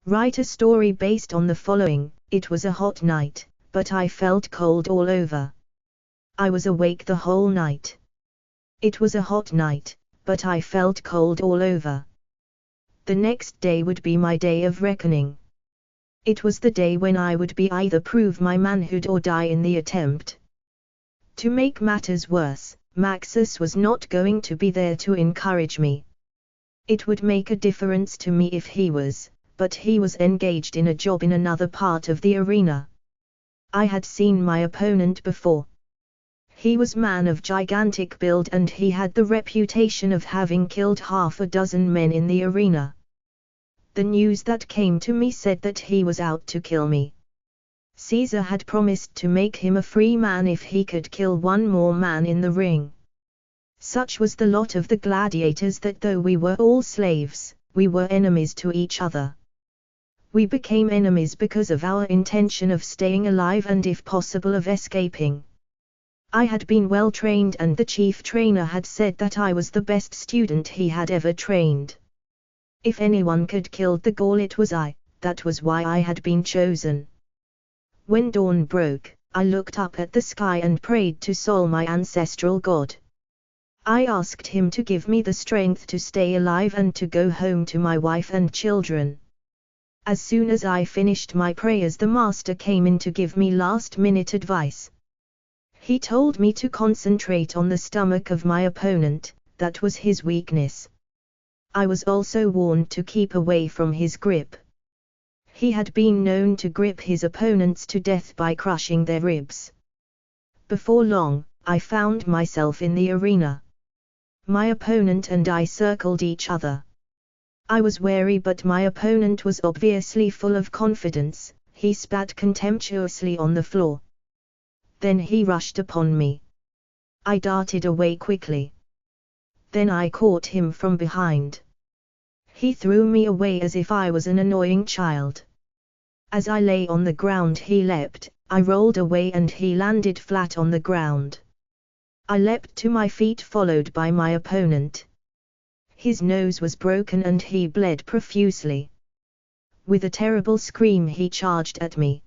Write a story based on the following: it was a hot night, but I felt cold all over. I was awake the whole night. It was a hot night, but I felt cold all over. The next day would be my day of reckoning. It was the day when I would be either prove my manhood or die in the attempt. To make matters worse, Maxus was not going to be there to encourage me. It would make a difference to me if he was, but he was engaged in a job in another part of the arena. I had seen my opponent before. He was man of gigantic build and he had the reputation of having killed half a dozen men in the arena. The news that came to me said that he was out to kill me. Caesar had promised to make him a free man if he could kill one more man in the ring. Such was the lot of the gladiators that though we were all slaves, we were enemies to each other. We became enemies because of our intention of staying alive and if possible of escaping. I had been well trained and the chief trainer had said that I was the best student he had ever trained. If anyone could kill the Gaul it was I, that was why I had been chosen. When dawn broke, I looked up at the sky and prayed to Sol, my ancestral god. I asked him to give me the strength to stay alive and to go home to my wife and children. As soon as I finished my prayers, the master came in to give me last-minute advice. He told me to concentrate on the stomach of my opponent, that was his weakness. I was also warned to keep away from his grip. He had been known to grip his opponents to death by crushing their ribs. Before long, I found myself in the arena. My opponent and I circled each other. I was wary but my opponent was obviously full of confidence. He spat contemptuously on the floor. Then he rushed upon me. I darted away quickly. Then I caught him from behind. He threw me away as if I was an annoying child. As I lay on the ground he leapt, I rolled away and he landed flat on the ground. I leapt to my feet followed by my opponent. His nose was broken and he bled profusely. With a terrible scream he charged at me.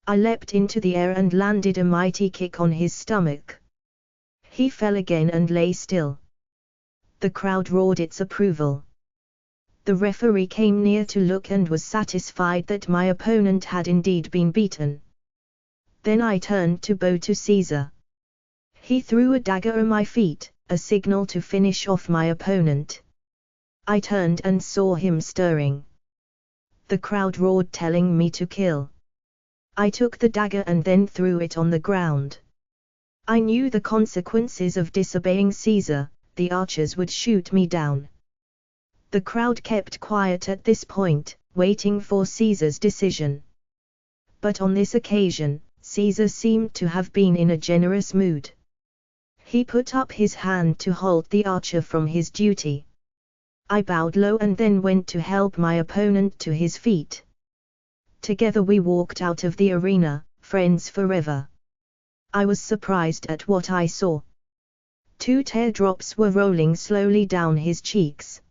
I leapt into the air and landed a mighty kick on his stomach. He fell again and lay still. The crowd roared its approval. The referee came near to look and was satisfied that my opponent had indeed been beaten. Then I turned to bow to Caesar. He threw a dagger at my feet, a signal to finish off my opponent. I turned and saw him stirring. The crowd roared telling me to kill. I took the dagger and then threw it on the ground. I knew the consequences of disobeying Caesar, the archers would shoot me down. The crowd kept quiet at this point, waiting for Caesar's decision. But on this occasion, Caesar seemed to have been in a generous mood. He put up his hand to halt the archer from his duty. I bowed low and then went to help my opponent to his feet. Together we walked out of the arena, friends forever. I was surprised at what I saw. 2 teardrops were rolling slowly down his cheeks.